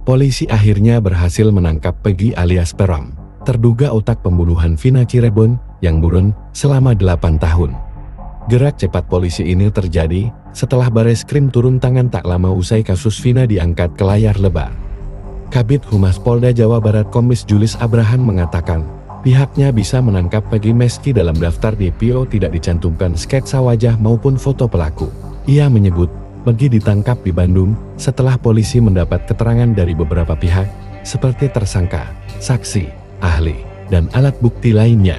Polisi akhirnya berhasil menangkap Peggy alias Peron, terduga otak pembunuhan Vina Cirebon yang buron selama 8 tahun. Gerak cepat polisi ini terjadi setelah Bareskrim turun tangan tak lama usai kasus Vina diangkat ke layar lebar. Kabid Humas Polda Jawa Barat Kombes Julius Abraham mengatakan, pihaknya bisa menangkap Peggy meski dalam daftar DPO tidak dicantumkan sketsa wajah maupun foto pelaku. Ia menyebut, Peggy ditangkap di Bandung setelah polisi mendapat keterangan dari beberapa pihak, seperti tersangka, saksi, ahli, dan alat bukti lainnya.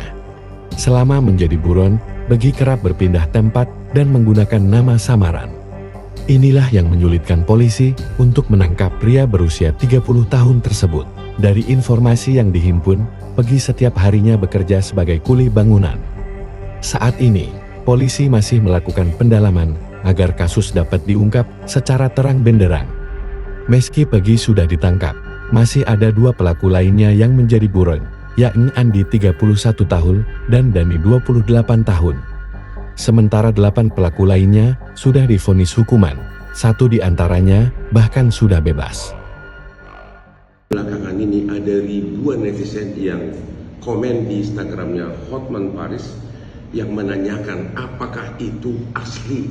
Selama menjadi buron, Peggy kerap berpindah tempat dan menggunakan nama samaran. Inilah yang menyulitkan polisi untuk menangkap pria berusia 30 tahun tersebut. Dari informasi yang dihimpun, Peggy setiap harinya bekerja sebagai kuli bangunan. Saat ini, polisi masih melakukan pendalaman agar kasus dapat diungkap secara terang benderang. Meski Peggy sudah ditangkap, masih ada 2 pelaku lainnya yang menjadi buron, yakni Andi 31 tahun dan Dani 28 tahun. Sementara 8 pelaku lainnya sudah divonis hukuman, 1 di antaranya bahkan sudah bebas. Belakangan ini ada ribuan netizen yang komen di Instagramnya Hotman Paris yang menanyakan apakah itu asli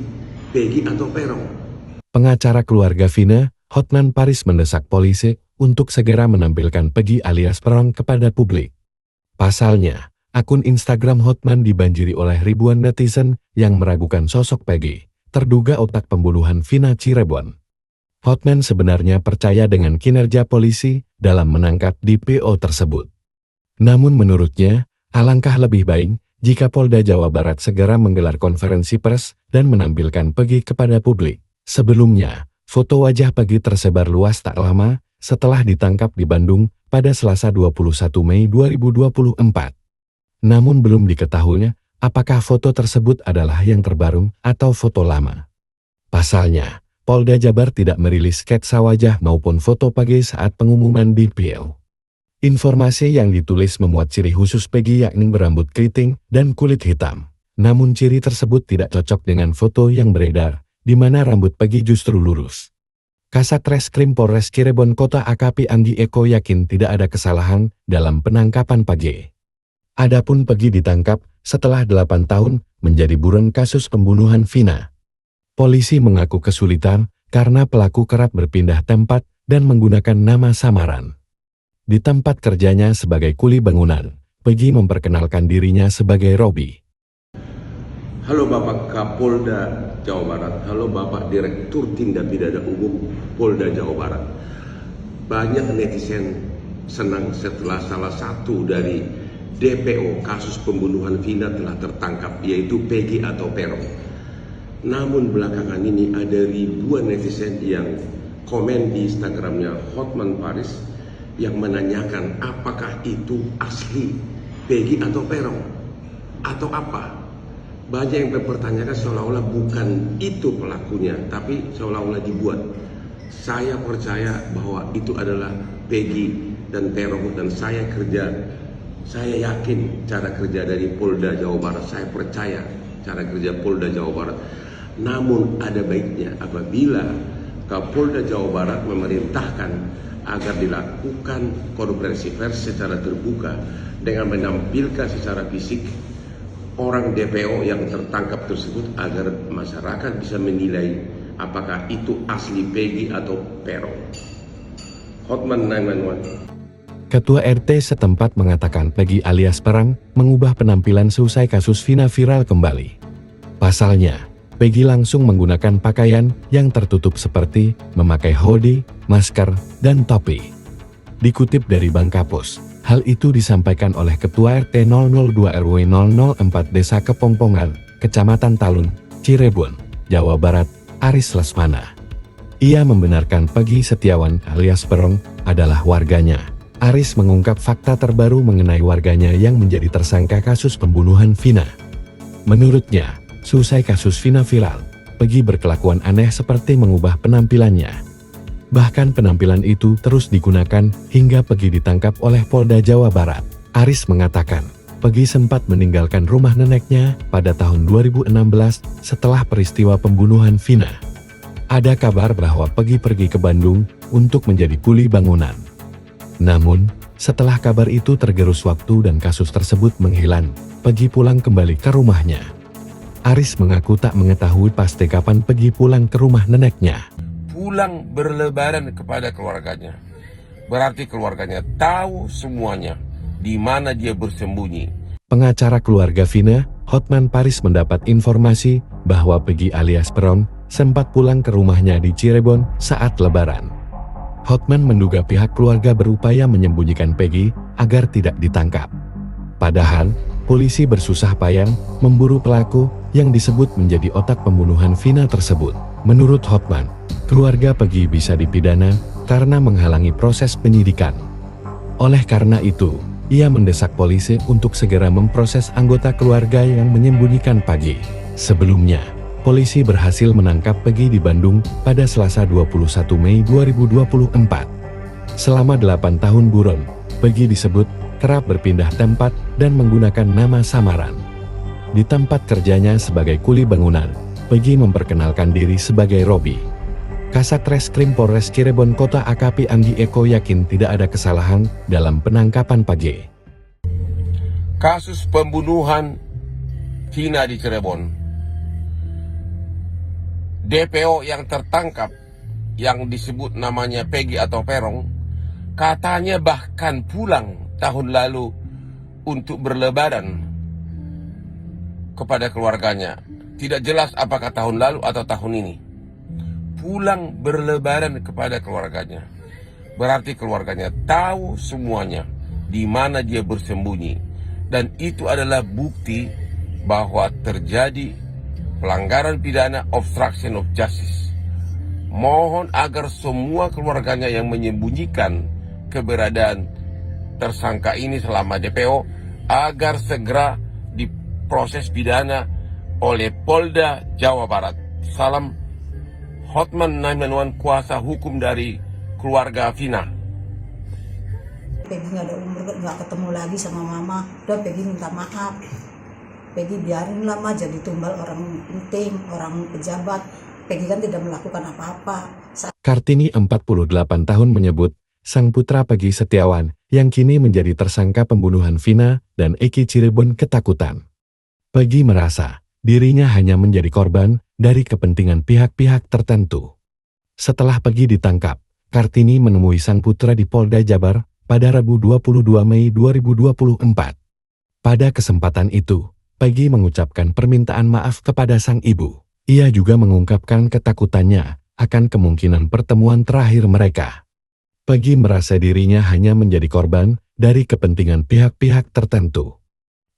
Peggy atau Peron. Pengacara keluarga Vina, Hotman Paris mendesak polisi untuk segera menampilkan Peggy alias Peron kepada publik. Pasalnya, akun Instagram Hotman dibanjiri oleh ribuan netizen yang meragukan sosok Peggy, terduga otak pembunuhan Vina Cirebon. Hotman sebenarnya percaya dengan kinerja polisi dalam menangkap DPO tersebut. Namun menurutnya, alangkah lebih baik jika Polda Jawa Barat segera menggelar konferensi pers dan menampilkan Peggy kepada publik. Sebelumnya, foto wajah Peggy tersebar luas tak lama setelah ditangkap di Bandung pada Selasa 21 Mei 2024. Namun belum diketahui apakah foto tersebut adalah yang terbaru atau foto lama. Pasalnya, Polda Jabar tidak merilis sketsa wajah maupun foto Peggy saat pengumuman DPO. Informasi yang ditulis memuat ciri khusus Peggy yakni berambut keriting dan kulit hitam. Namun ciri tersebut tidak cocok dengan foto yang beredar, di mana rambut Peggy justru lurus. Kasat Reskrim Polres Cirebon Kota AKP Andi Eko yakin tidak ada kesalahan dalam penangkapan Peggy. Adapun Peggy ditangkap setelah 8 tahun menjadi buron kasus pembunuhan Vina. Polisi mengaku kesulitan karena pelaku kerap berpindah tempat dan menggunakan nama samaran. Di tempat kerjanya sebagai kuli bangunan, Peggy memperkenalkan dirinya sebagai Robi. Halo Bapak Kapolda Jawa Barat, halo Bapak Direktur Tindak Pidana Umum Polda Jawa Barat. Banyak netizen senang setelah salah satu dari DPO kasus pembunuhan Vina telah tertangkap, yaitu Peggy atau Peron. Namun belakangan ini ada ribuan netizen yang komen di Instagramnya Hotman Paris yang menanyakan apakah itu asli Peggy atau Peron atau apa. Banyak yang mempertanyakan seolah-olah bukan itu pelakunya, tapi seolah-olah dibuat. Saya percaya bahwa itu adalah Peggy dan Peron, dan saya yakin cara kerja dari Polda Jawa Barat. Saya percaya cara kerja Polda Jawa Barat. Namun ada baiknya apabila Kapolda Jawa Barat memerintahkan agar dilakukan konferensi pers secara terbuka dengan menampilkan secara fisik orang DPO yang tertangkap tersebut agar masyarakat bisa menilai apakah itu asli Peggy atau Peron. Hotman 911. Ketua RT setempat mengatakan Peggy alias Peron mengubah penampilan seusai kasus Vina viral kembali. Pasalnya, Peggy langsung menggunakan pakaian yang tertutup seperti memakai hoodie, masker, dan topi. Dikutip dari Bangkapus, hal itu disampaikan oleh Ketua RT 002 RW 004 Desa Kepongpongan, Kecamatan Talun, Cirebon, Jawa Barat, Aris Lesmana. Ia membenarkan Peggy Setiawan alias Peron adalah warganya. Aris mengungkap fakta terbaru mengenai warganya yang menjadi tersangka kasus pembunuhan Vina. Menurutnya, seusai kasus Vina viral, Peggy berkelakuan aneh seperti mengubah penampilannya. Bahkan penampilan itu terus digunakan hingga Peggy ditangkap oleh Polda Jawa Barat. Aris mengatakan, Peggy sempat meninggalkan rumah neneknya pada tahun 2016 setelah peristiwa pembunuhan Vina. Ada kabar bahwa Peggy pergi ke Bandung untuk menjadi kuli bangunan. Namun, setelah kabar itu tergerus waktu dan kasus tersebut menghilang, Peggy pulang kembali ke rumahnya. Aris mengaku tak mengetahui pasti kapan Peggy pulang ke rumah neneknya. Pulang berlebaran kepada keluarganya. Berarti keluarganya tahu semuanya di mana dia bersembunyi. Pengacara keluarga Vina, Hotman Paris mendapat informasi bahwa Peggy alias Peron sempat pulang ke rumahnya di Cirebon saat lebaran. Hotman menduga pihak keluarga berupaya menyembunyikan Peggy agar tidak ditangkap. Padahal, polisi bersusah payah memburu pelaku yang disebut menjadi otak pembunuhan Vina tersebut. Menurut Hotman, keluarga Peggy bisa dipidana karena menghalangi proses penyidikan. Oleh karena itu, ia mendesak polisi untuk segera memproses anggota keluarga yang menyembunyikan Peggy. Sebelumnya, polisi berhasil menangkap Peggy di Bandung pada Selasa 21 Mei 2024. Selama 8 tahun buron, Peggy disebut kerap berpindah tempat dan menggunakan nama samaran. Di tempat kerjanya sebagai kuli bangunan, Peggy memperkenalkan diri sebagai Robi. Kasat Reskrim Polres Cirebon Kota AKP Andi Eko yakin tidak ada kesalahan dalam penangkapan Peggy. Kasus pembunuhan Vina di Cirebon. DPO yang tertangkap yang disebut namanya Peggy atau Perong katanya bahkan pulang tahun lalu untuk berlebaran kepada keluarganya. Tidak jelas apakah tahun lalu atau tahun ini. Pulang berlebaran kepada keluarganya. Berarti keluarganya tahu semuanya di mana dia bersembunyi. Dan itu adalah bukti bahwa terjadi pelanggaran pidana obstruction of justice. Mohon agar semua keluarganya yang menyembunyikan keberadaan tersangka ini selama DPO agar segera diproses pidana oleh Polda Jawa Barat. Salam Hotman 911, kuasa hukum dari keluarga Vina. Peggy nggak ada umur, nggak ketemu lagi sama mama. Udah Peggy minta maaf. Peggy biarin lah jadi tumbal orang penting, orang pejabat. Peggy kan tidak melakukan apa-apa. Kartini 48 tahun menyebut sang putra Peggy Setiawan yang kini menjadi tersangka pembunuhan Vina dan Eki Cirebon ketakutan. Peggy merasa dirinya hanya menjadi korban dari kepentingan pihak-pihak tertentu. Setelah Peggy ditangkap, Kartini menemui sang putra di Polda Jabar pada Rabu 22 Mei 2024. Pada kesempatan itu, Peggy mengucapkan permintaan maaf kepada sang ibu. Ia juga mengungkapkan ketakutannya akan kemungkinan pertemuan terakhir mereka. Peggy merasa dirinya hanya menjadi korban dari kepentingan pihak-pihak tertentu.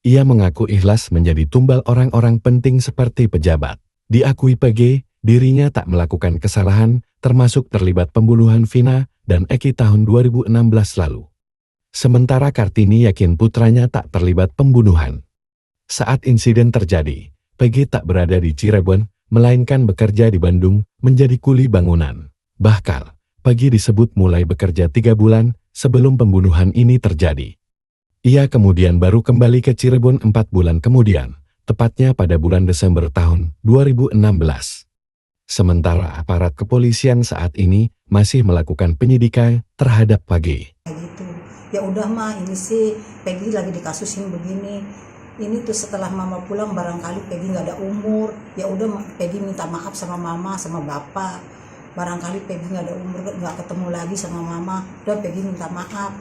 Ia mengaku ikhlas menjadi tumbal orang-orang penting seperti pejabat. Diakui Peggy, dirinya tak melakukan kesalahan, termasuk terlibat pembunuhan Vina dan Eki tahun 2016 lalu. Sementara Kartini yakin putranya tak terlibat pembunuhan. Saat insiden terjadi, Peggy tak berada di Cirebon, melainkan bekerja di Bandung menjadi kuli bangunan. Bahkan, Peggy disebut mulai bekerja 3 bulan sebelum pembunuhan ini terjadi. Ia kemudian baru kembali ke Cirebon 4 bulan kemudian, tepatnya pada bulan Desember tahun 2016. Sementara aparat kepolisian saat ini masih melakukan penyidikan terhadap Peggy. Gitu. Ya udah mah, ini sih Peggy lagi dikasusin begini. Ini tuh setelah mama pulang barangkali Peggy nggak ada umur. Ya udah Peggy minta maaf sama mama sama bapak. Barangkali Peggy nggak ada umur, nggak ketemu lagi sama mama. Udah Peggy minta maaf.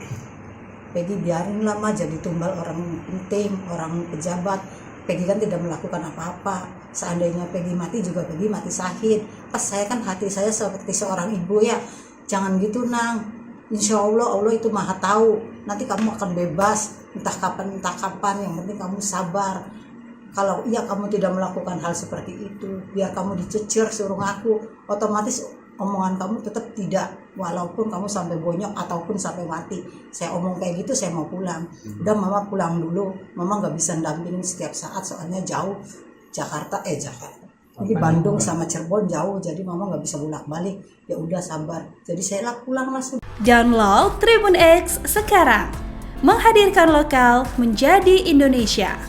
Peggy biarin lah jadi tumbal orang penting, orang pejabat. Peggy kan tidak melakukan apa-apa. Seandainya Peggy mati juga Peggy mati syahid. Pas saya kan hati saya seperti seorang ibu ya. Jangan gitu Nang. Insya Allah itu maha tahu. Nanti kamu akan bebas. Entah kapan. Yang penting kamu sabar. Kalau iya kamu tidak melakukan hal seperti itu, biar kamu dicecir suruh ngaku, otomatis omongan kamu tetap tidak. Walaupun kamu sampai bonyok ataupun sampai mati. Saya omong kayak gitu, saya mau pulang. Udah mama pulang dulu. Mama nggak bisa dampingin setiap saat soalnya jauh. Jakarta. Jadi Bandung sama Cirebon jauh, jadi mama nggak bisa bolak-balik. Ya udah sabar. Jadi saya pulang langsung. Download Tribun X sekarang. Menghadirkan lokal menjadi Indonesia.